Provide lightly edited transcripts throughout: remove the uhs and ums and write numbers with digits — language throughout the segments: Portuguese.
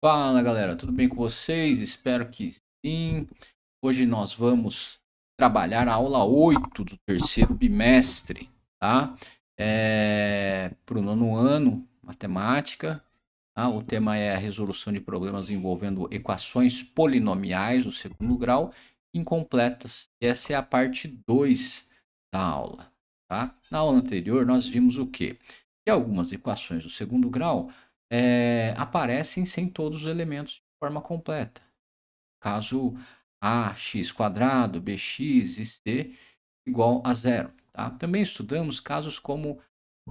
Fala galera, tudo bem com vocês? Espero que sim. Hoje nós vamos trabalhar a aula 8 do terceiro bimestre, tá? Para o nono ano, matemática. Tá? O tema é a resolução de problemas envolvendo equações polinomiais do segundo grau incompletas. Essa é a parte 2 da aula, tá? Na aula anterior nós vimos o quê? Que algumas equações do segundo grau aparecem sem todos os elementos de forma completa. Caso ax quadrado, bx e c igual a zero. Tá? Também estudamos casos como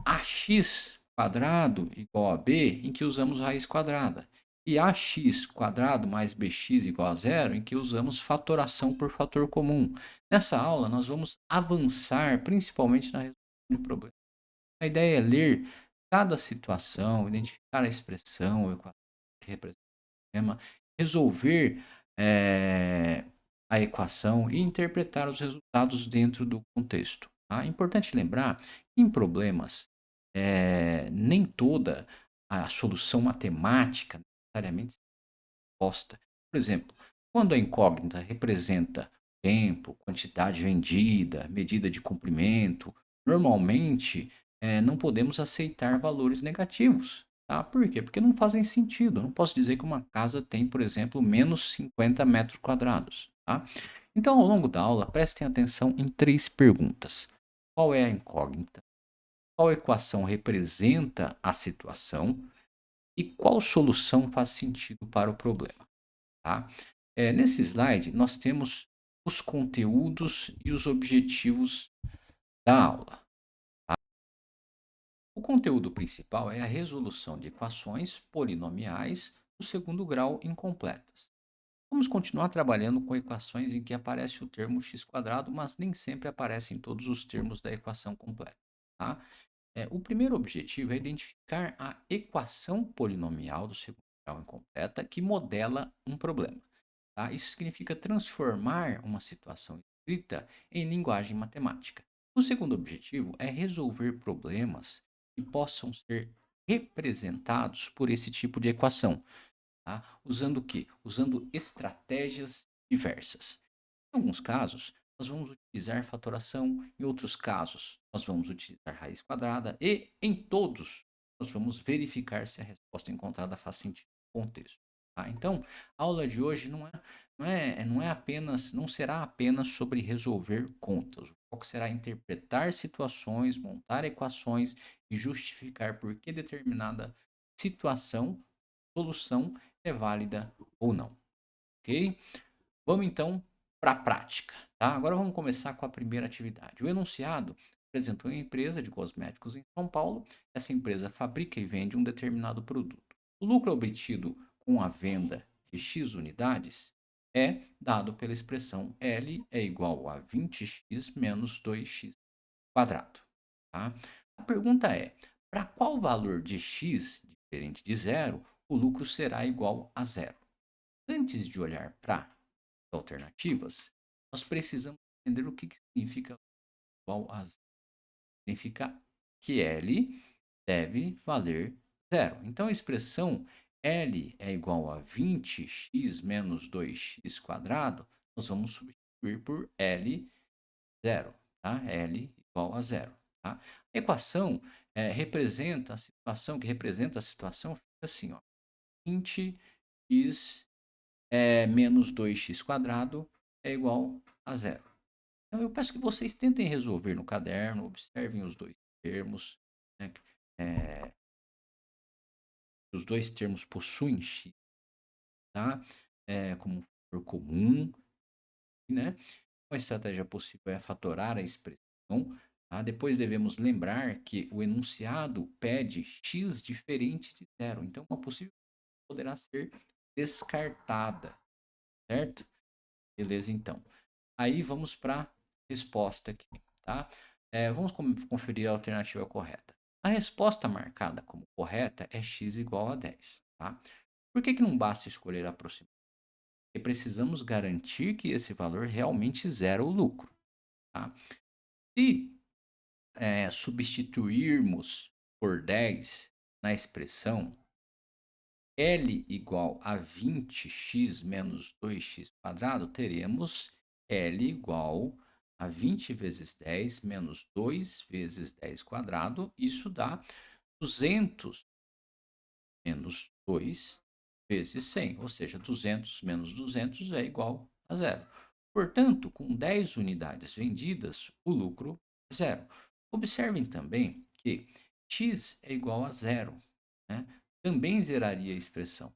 ax quadrado igual a b, em que usamos raiz quadrada. E ax quadrado mais bx igual a zero, em que usamos fatoração por fator comum. Nessa aula, nós vamos avançar principalmente na resolução de problemas. A ideia é ler cada situação, identificar a expressão, a equação que representa o problema, resolver eh, a equação e interpretar os resultados dentro do contexto. Tá? É importante lembrar que em problemas, nem toda a solução matemática necessariamente é posta. Por exemplo, quando a incógnita representa tempo, quantidade vendida, medida de comprimento, normalmente não podemos aceitar valores negativos. Tá? Por quê? Porque não fazem sentido. Eu não posso dizer que uma casa tem, por exemplo, menos 50 metros quadrados. Tá? Então, ao longo da aula, prestem atenção em três perguntas. Qual é a incógnita? Qual equação representa a situação? E qual solução faz sentido para o problema? Tá? Nesse slide, nós temos os conteúdos e os objetivos da aula. O conteúdo principal é a resolução de equações polinomiais do segundo grau incompletas. Vamos continuar trabalhando com equações em que aparece o termo x quadrado, mas nem sempre aparecem todos os termos da equação completa. Tá? O primeiro objetivo é identificar a equação polinomial do segundo grau incompleta que modela um problema. Tá? Isso significa transformar uma situação escrita em linguagem matemática. O segundo objetivo é resolver problemas que possam ser representados por esse tipo de equação. Tá? Usando o quê? Usando estratégias diversas. Em alguns casos, nós vamos utilizar fatoração, em outros casos, nós vamos utilizar raiz quadrada e, em todos, nós vamos verificar se a resposta encontrada faz sentido no contexto. Tá? Então, a aula de hoje não é apenas, não será apenas sobre resolver contas. O foco será interpretar situações, montar equações e justificar por que determinada situação, solução é válida ou não. Ok? Vamos então para a prática. Tá? Agora vamos começar com a primeira atividade. O enunciado apresentou uma empresa de cosméticos em São Paulo. Essa empresa fabrica e vende um determinado produto. O lucro obtido com a venda de X unidades é dado pela expressão L é igual a 20x menos 2x quadrado. Tá? A pergunta é, para qual valor de x diferente de zero, o lucro será igual a zero? Antes de olhar para alternativas, nós precisamos entender o que significa igual a zero. Significa que L deve valer zero. Então a expressão L é igual a 20x menos 2x quadrado, nós vamos substituir por L zero. Tá? L igual a zero. Tá? A equação representa a situação, que representa a situação, fica assim, ó, 20x menos 2x quadrado é igual a zero. Então, eu peço que vocês tentem resolver no caderno, observem os dois termos. Né? É, os dois termos possuem x, tá? Como fator comum. Né? Uma estratégia possível é fatorar a expressão. Tá? Depois devemos lembrar que o enunciado pede x diferente de zero. Então, uma possível poderá ser descartada. Certo? Beleza, então. Aí vamos para a resposta aqui, tá? Vamos conferir a alternativa correta. A resposta marcada como correta é x igual a 10, tá? Por que não basta escolher a aproximação? Porque precisamos garantir que esse valor realmente zera o lucro, tá? Se substituirmos por 10 na expressão L igual a 20x menos 2x quadrado, teremos L igual a 20 vezes 10 menos 2 vezes 10 quadrado. Isso dá 200 menos 2 vezes 100, ou seja, 200 menos 200 é igual a zero. Portanto, com 10 unidades vendidas, o lucro é zero. Observem também que x é igual a zero, né? Também zeraria a expressão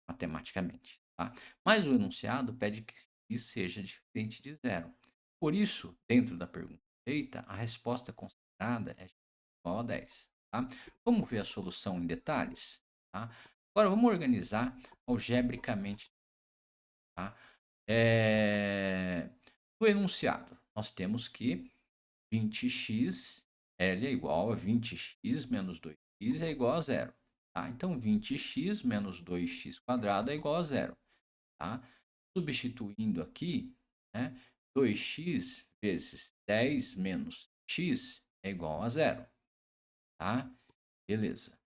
matematicamente, tá? Mas o enunciado pede que x seja diferente de zero. Por isso, dentro da pergunta feita, a resposta considerada é x igual a 10. Tá? Vamos ver a solução em detalhes? Tá? Agora vamos organizar algebricamente. Tá? No enunciado, nós temos que 20x L é igual a 20x menos 2x é igual a zero. Tá? Então, 20x menos 2x quadrado é igual a zero. Tá? Substituindo aqui, né, 2x vezes 10 menos x é igual a zero. Tá? Beleza.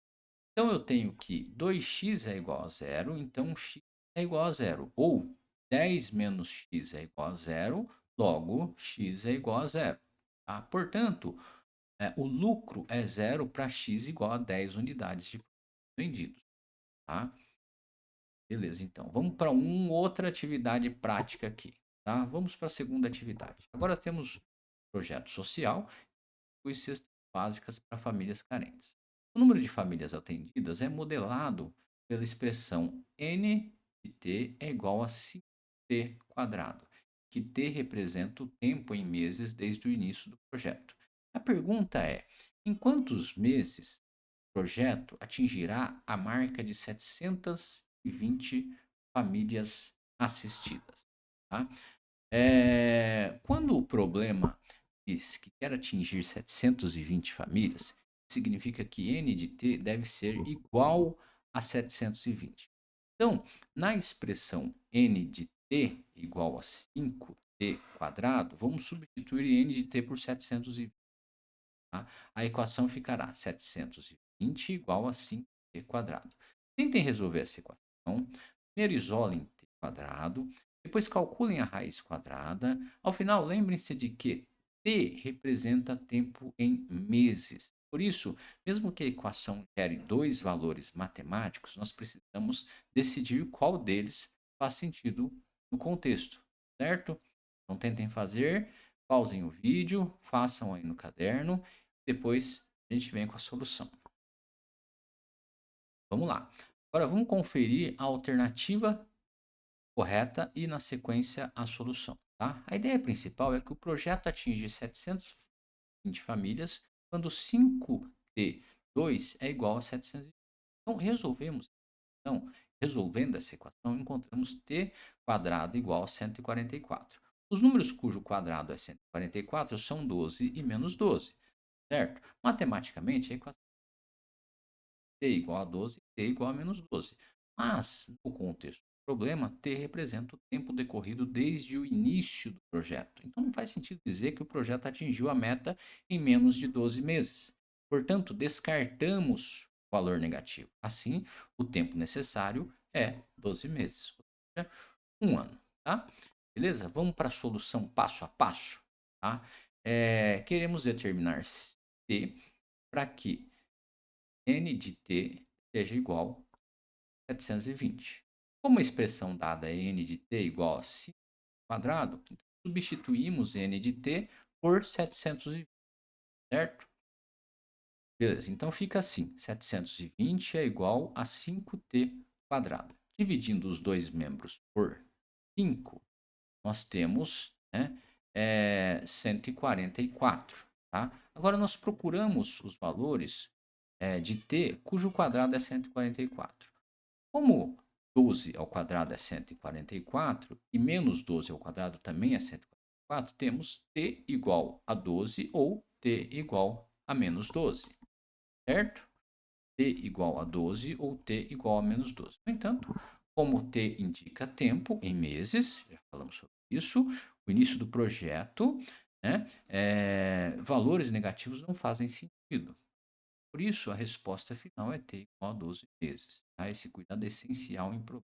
Então, eu tenho que 2x é igual a zero, então x é igual a zero. Ou 10 menos x é igual a zero, logo x é igual a zero. Tá? Portanto, o lucro é zero para x igual a 10 unidades de vendidos. Tá? Beleza, então. Vamos para uma outra atividade prática aqui. Tá? Vamos para a segunda atividade. Agora temos projeto social e cestas básicas para famílias carentes. O número de famílias atendidas é modelado pela expressão n de t é igual a 5t quadrado, que t representa o tempo em meses desde o início do projeto. A pergunta é: em quantos meses o projeto atingirá a marca de 720 famílias assistidas? Tá? Quando o problema diz que quer atingir 720 famílias, significa que n de t deve ser igual a 720. Então, na expressão n de t igual a 5t quadrado, vamos substituir n de t por 720. Tá? A equação ficará 720 igual a 5t quadrado. Tentem resolver essa equação. Primeiro isolem t quadrado, depois calculem a raiz quadrada. Ao final, lembrem-se de que t representa tempo em meses. Por isso, mesmo que a equação gere dois valores matemáticos, nós precisamos decidir qual deles faz sentido no contexto, certo? Então, tentem fazer, pausem o vídeo, façam aí no caderno, depois a gente vem com a solução. Vamos lá. Agora vamos conferir a alternativa correta e, na sequência, a solução. Tá? A ideia principal é que o projeto atinge 720 famílias quando 5t2 é igual a 720. Então, então, resolvendo essa equação, encontramos t quadrado igual a 144. Os números cujo quadrado é 144 são 12 e menos 12, certo? Matematicamente, a equação t igual a 12, t igual a menos 12. Mas, no contexto do problema, t representa o tempo decorrido desde o início do projeto. Então, não faz sentido dizer que o projeto atingiu a meta em menos de 12 meses. Portanto, descartamos o valor negativo. Assim, o tempo necessário é 12 meses, ou seja, um ano. Tá? Beleza? Vamos para a solução passo a passo. Tá? Queremos determinar t para que n de t seja igual a 720. Como a expressão dada é n de t igual a 5 quadrado, substituímos n de t por 720, certo? Beleza, então fica assim, 720 é igual a 5t quadrado. Dividindo os dois membros por 5, nós temos, né, 144. Tá? Agora nós procuramos os valores de t, cujo quadrado é 144. Como 12 ao quadrado é 144 e menos 12 ao quadrado também é 144, temos t igual a 12 ou t igual a menos 12, certo? T igual a 12 ou t igual a menos 12. No entanto, como t indica tempo em meses, já falamos sobre isso, o início do projeto, né, valores negativos não fazem sentido. Por isso, a resposta final é t igual a 12 vezes. Tá? Esse cuidado é essencial em problemas.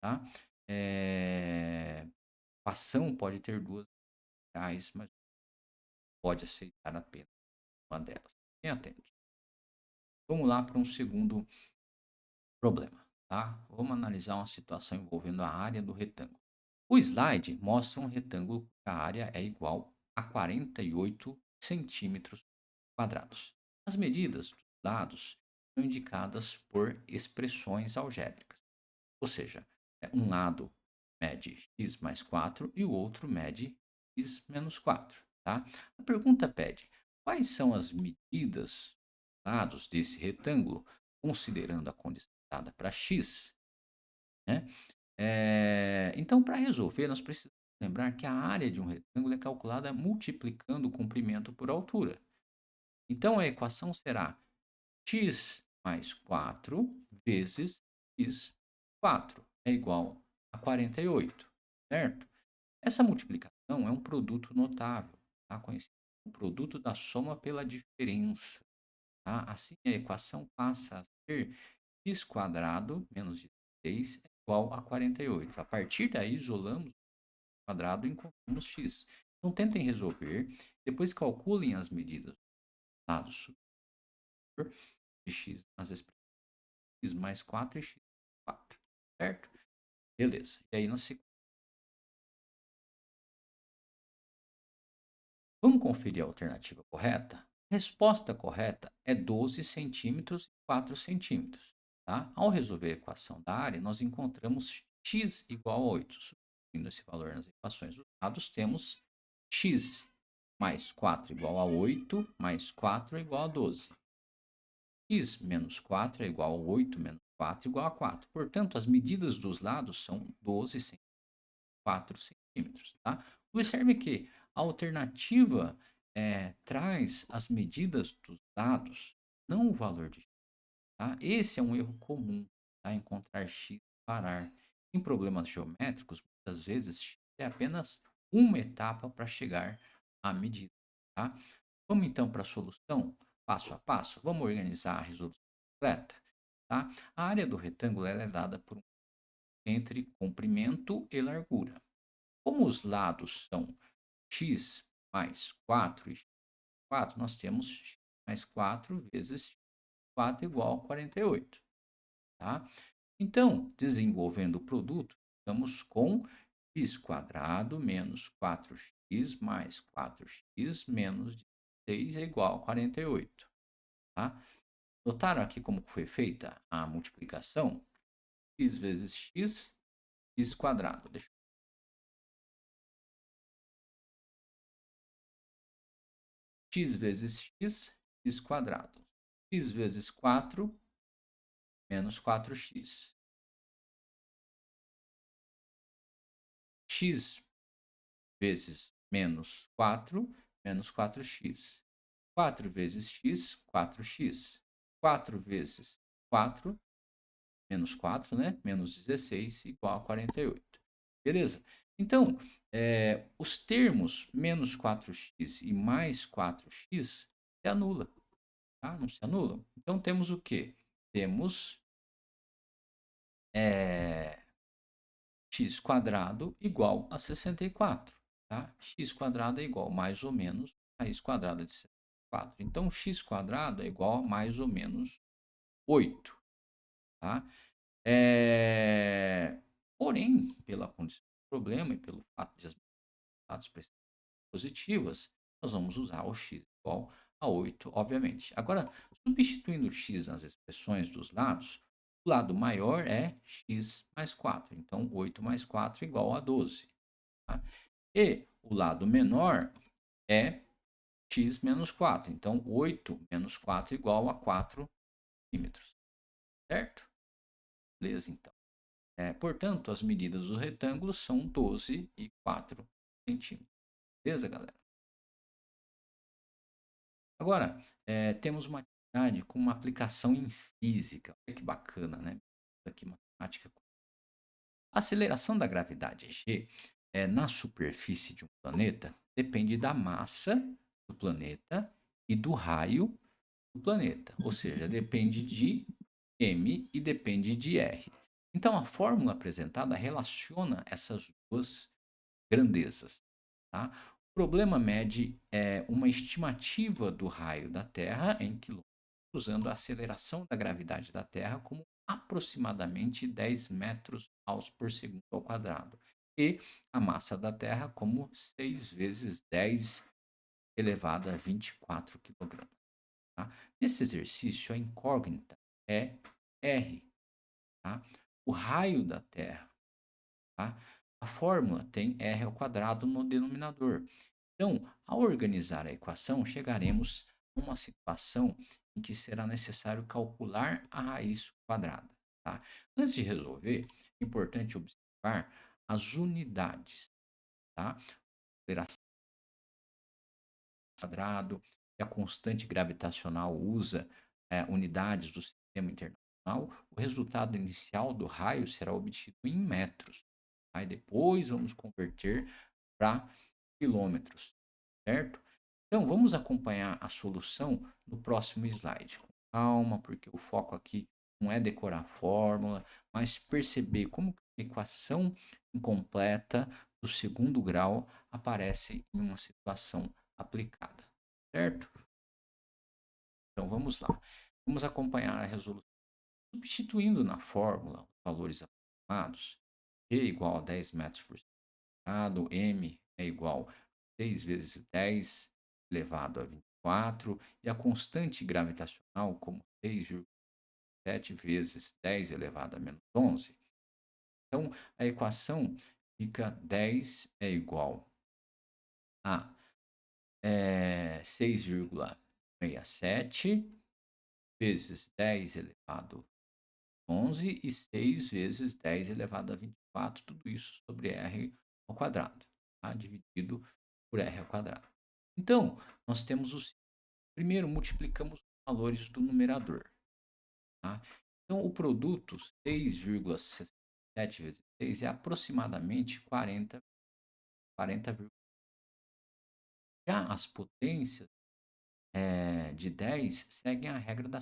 Tá? Eh, Equação pode ter duas reais, mas pode aceitar apenas uma delas. Fiquem atentos. Vamos lá para um segundo problema, tá? Vamos analisar uma situação envolvendo a área do retângulo. O slide mostra um retângulo cuja área é igual a 48 centímetros quadrados. As medidas dos lados são indicadas por expressões algébricas, ou seja, um lado mede x mais 4 e o outro mede x menos 4. Tá? A pergunta pede quais são as medidas dos lados desse retângulo, considerando a condição dada para x. Né? Então, para resolver, nós precisamos lembrar que a área de um retângulo é calculada multiplicando o comprimento por altura. Então, a equação será x mais 4 vezes x 4 é igual a 48, certo? Essa multiplicação é um produto notável, tá? Conhecido como produto da soma pela diferença. Tá? Assim, a equação passa a ser x quadrado menos 16 é igual a 48. A partir daí, isolamos o quadrado e encontramos x. Então, tentem resolver, depois calculem as medidas do lado superior de x nas expressões x mais 4 e x mais 4, certo? Beleza. E aí, vamos conferir a alternativa correta? A resposta correta é 12 centímetros e 4 centímetros. Tá? Ao resolver a equação da área, nós encontramos x igual a 8. Substituindo esse valor nas equações dos lados, temos x mais 4 igual a 8, mais 4 é igual a 12. X menos 4 é igual a 8 menos 4 igual a 4. Portanto, as medidas dos lados são 12 centímetros. 4 centímetros, tá? Observe que a alternativa traz as medidas dos dados, não o valor de x, tá? Esse é um erro comum, tá? Encontrar x e parar. Em problemas geométricos, muitas vezes x é apenas uma etapa para chegar à medida, tá? Vamos então para a solução, passo a passo. Vamos organizar a resolução completa, tá? A área do retângulo ela é dada por entre comprimento e largura. Como os lados são x mais 4 e x mais 4, nós temos x mais 4 vezes x 4 igual a 48. Tá? Então, desenvolvendo o produto, estamos com x quadrado menos 4x mais 4x menos 16 é igual a 48. Tá? Notaram aqui como foi feita a multiplicação? X vezes x, x quadrado. X vezes x, x quadrado. X vezes 4, menos 4x. X vezes menos 4, menos 4x. 4 vezes x, 4x. 4 vezes 4, menos 4, né? Menos 16, igual a 48. Beleza? Então, os termos menos 4x e mais 4x se anulam, tá? Não se anulam. Então, temos o quê? Temos x quadrado igual a 64, tá? X quadrado é igual mais ou menos a raiz quadrada de 64. Então, x quadrado é igual a mais ou menos 8, tá? Porém, pela condição do problema e pelo fato de as dados positivas, nós vamos usar o x igual a 8, obviamente. Agora, substituindo o x nas expressões dos lados, o lado maior é x mais 4. Então, 8 mais 4 é igual a 12. Tá? E o lado menor é x menos 4. Então, 8 menos 4 é igual a 4 centímetros. Certo? Beleza, então. Portanto, as medidas do retângulo são 12 e 4 centímetros. Beleza, galera? Agora, temos uma atividade com uma aplicação em física. Olha que bacana, né? Aqui, matemática. A aceleração da gravidade G na superfície de um planeta depende da massa do planeta e do raio do planeta, ou seja, depende de M e depende de R. Então, a fórmula apresentada relaciona essas duas grandezas. Tá? O problema mede uma estimativa do raio da Terra em quilômetros, usando a aceleração da gravidade da Terra como aproximadamente 10 metros por segundo ao quadrado, e a massa da Terra como 6 vezes 10 elevado a 24 kg. Tá? Nesse exercício, a incógnita é R. Tá? O raio da Terra. Tá? A fórmula tem R ao quadrado no denominador. Então, ao organizar a equação, chegaremos a uma situação em que será necessário calcular a raiz quadrada. Tá? Antes de resolver, é importante observar as unidades. Tá? Quadrado, e a constante gravitacional usa unidades do sistema internacional, o resultado inicial do raio será obtido em metros. Aí depois vamos converter para quilômetros, certo? Então vamos acompanhar a solução no próximo slide. Com calma, porque o foco aqui não é decorar a fórmula, mas perceber como a equação incompleta do segundo grau aparece em uma situação aplicada, certo? Então vamos lá. Vamos acompanhar a resolução. Substituindo na fórmula os valores aproximados, G igual a 10 metros por segundo, M é igual a 6 vezes 10 elevado a 24, e a constante gravitacional como 6,7 vezes 10 elevado a menos 11. Então, a equação fica 10 é igual a 6,67 vezes 10 elevado a 11 e 6 vezes 10 elevado a 24, tudo isso sobre r ao quadrado, tá? Dividido por r ao quadrado. Então, nós temos o seguinte: primeiro multiplicamos os valores do numerador. Tá? Então, o produto 6,67 vezes 6 é aproximadamente 40. Já as potências de 10 seguem a regra da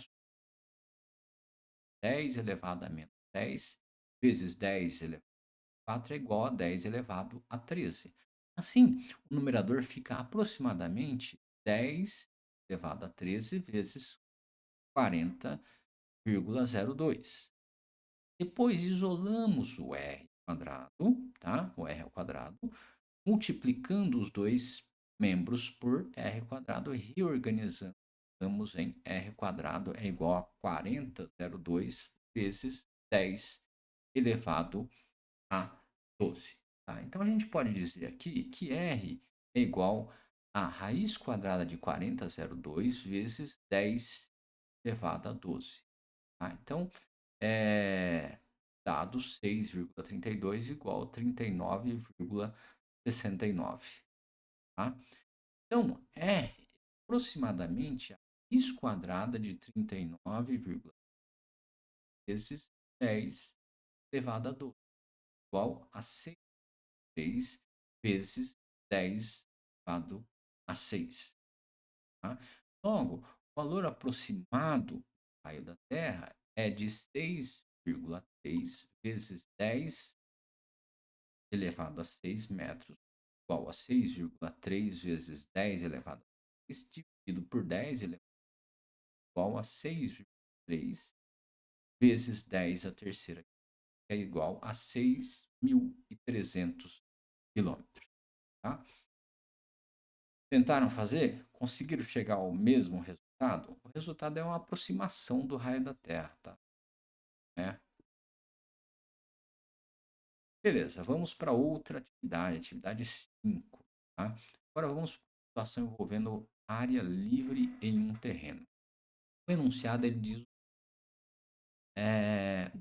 10 elevado a menos 10 vezes 10 elevado a 4 é igual a 10 elevado a 13. Assim, o numerador fica aproximadamente 10 elevado a 13 vezes 40,02. Depois isolamos o r quadrado, tá? O r ao quadrado, multiplicando os dois membros por r quadrado e reorganizamos em r quadrado é igual a 40,02 vezes 10 elevado a 12. Tá? Então a gente pode dizer aqui que r é igual a raiz quadrada de 40,02 vezes 10 elevado a 12. Tá? Então, dado 6,32 igual a 39,69. Tá? Então, R é aproximadamente a raiz quadrada de 39, vezes 10 elevado a 12, igual a 6 vezes 10 elevado a 6. Tá? Logo, o valor aproximado do raio da Terra é de 6,3 vezes 10 elevado a 6 metros, igual a 6,3 vezes 10 elevado a 6, dividido por 10 elevado igual a 6,3 vezes 10 a terceira, que é igual a 6.300 quilômetros. Tá? Tentaram fazer? Conseguiram chegar ao mesmo resultado? O resultado é uma aproximação do raio da Terra. Tá? É. Beleza, vamos para outra atividade, atividade 5. Tá? Agora vamos para a situação envolvendo área livre em um terreno. O enunciado ele diz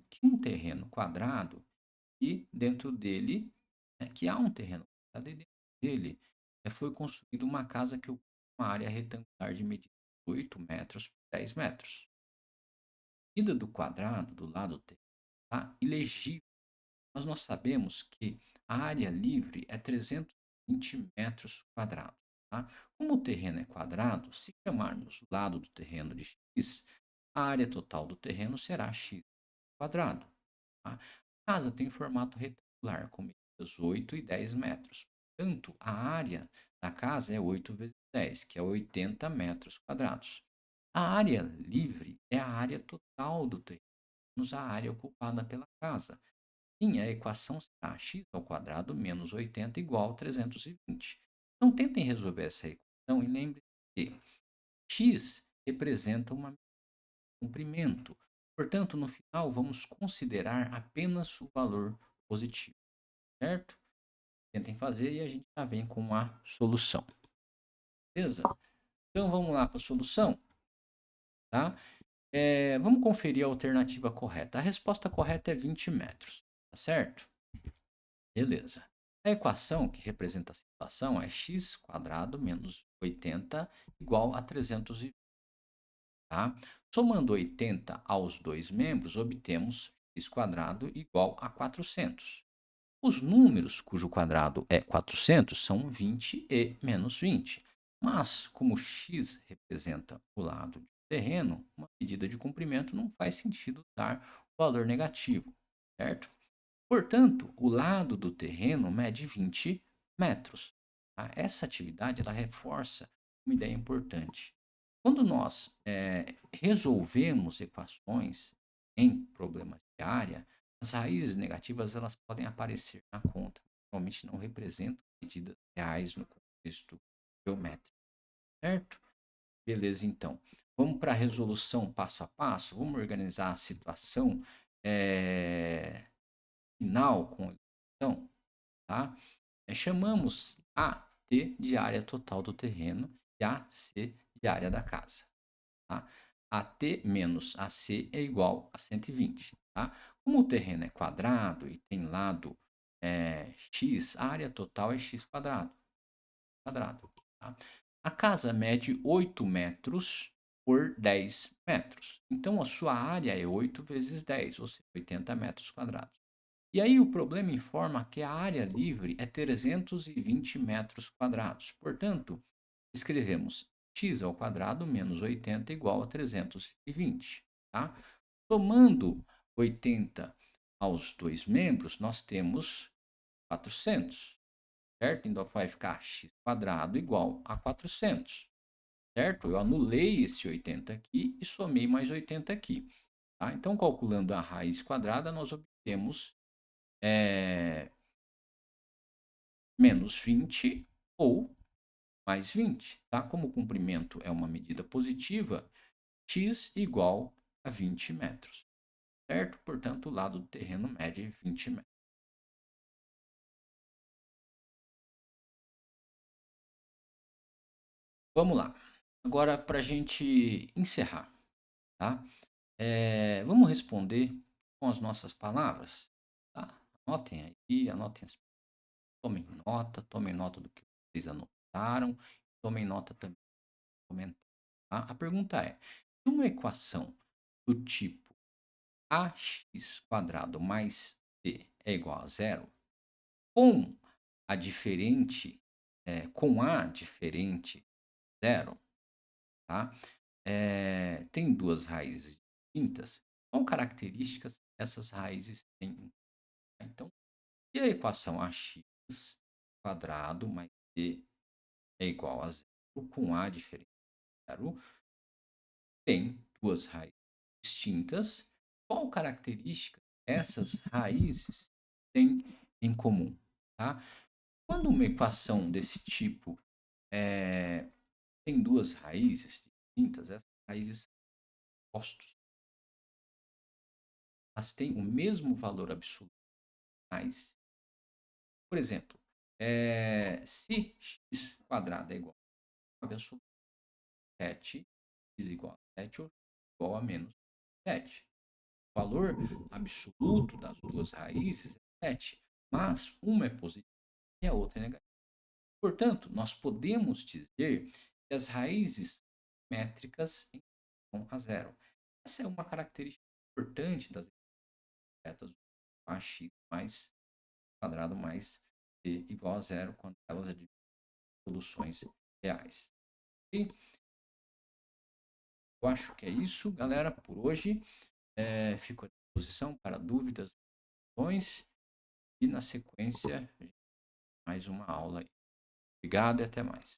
que um terreno quadrado e dentro dele, que há um terreno quadrado e dentro dele foi construída uma casa que ocupa uma área retangular de medida de 8 metros por 10 metros. A medida do quadrado do lado do terreno está ilegível, mas nós sabemos que a área livre é 320 metros quadrados. Tá? Como o terreno é quadrado, se chamarmos o lado do terreno de x, a área total do terreno será x quadrado. Tá? A casa tem formato retangular, com medidas 8 e 10 metros. Portanto, a área da casa é 8 vezes 10, que é 80 metros quadrados. A área livre é a área total do terreno, menos a área ocupada pela casa. Sim, a equação será x ao quadrado menos 80 igual a 320. Não tentem resolver essa equação e lembre-se que x representa uma comprimento. Portanto, no final, vamos considerar apenas o valor positivo, certo? Tentem fazer e a gente já vem com a solução. Beleza? Então, vamos lá para a solução, tá? Vamos conferir a alternativa correta. A resposta correta é 20 metros, tá certo? Beleza. A equação que representa a situação é x quadrado menos 80 igual a 320. Tá? Somando 80 aos dois membros, obtemos x quadrado igual a 400. Os números cujo quadrado é 400 são 20 e menos 20. Mas, como x representa o lado do terreno, uma medida de comprimento não faz sentido dar o valor negativo, certo? Portanto, o lado do terreno mede 20 metros. Tá? Essa atividade ela reforça uma ideia importante. Quando nós resolvemos equações em problemas de área, as raízes negativas elas podem aparecer na conta. Normalmente não representam medidas reais no contexto geométrico, certo? Beleza, então. Vamos para a resolução passo a passo. Vamos organizar a situação final com a equação, tá? Chamamos AT de área total do terreno e AC de área da casa. Tá? AT menos AC é igual a 120. Tá? Como o terreno é quadrado e tem lado x, a área total é x quadrado. Tá? A casa mede 8 metros por 10 metros. Então, a sua área é 8 vezes 10, ou seja, 80 metros quadrados. E aí o problema informa que a área livre é 320 metros quadrados. Portanto, escrevemos x ao quadrado menos 80 igual a 320. Tá? Somando 80 aos dois membros, nós temos 400. Certo? Então vai ficar x quadrado igual a 400. Certo? Eu anulei esse 80 aqui e somei mais 80 aqui. Tá? Então, calculando a raiz quadrada, nós obtemos menos 20 ou mais 20. Tá? Como o comprimento é uma medida positiva, x igual a 20 metros. Certo? Portanto, o lado do terreno mede 20 metros. Vamos lá. Agora, para a gente encerrar, tá? Vamos responder com as nossas palavras. Tá? Anotem aí, tomem nota do que vocês anotaram, tomem nota também do comentário. Tá? A pergunta é: se uma equação do tipo ax quadrado mais b é igual a zero, com com a diferente zero, tá? Tem duas raízes distintas. Qual características essas raízes têm? Então, se a equação ax quadrado mais b é igual a zero, com a diferente zero, tem duas raízes distintas. Qual característica essas raízes têm em comum? Tá? Quando uma equação desse tipo tem duas raízes distintas, essas raízes são opostos. Elas têm o mesmo valor absoluto, mas, por exemplo, se x quadrado é igual a 9 absoluto, 7, x igual a 7 ou igual a menos 7. O valor absoluto das duas raízes é 7, mas uma é positiva e a outra é negativa. Portanto, nós podemos dizer que as raízes métricas são a zero. Essa é uma característica importante das retas do ax mais quadrado mais c igual a zero quando elas admitem soluções reais. E Eu acho que é isso, galera, por hoje. Fico à disposição para dúvidas, questões e na sequência mais uma aula aí. Obrigado e até mais.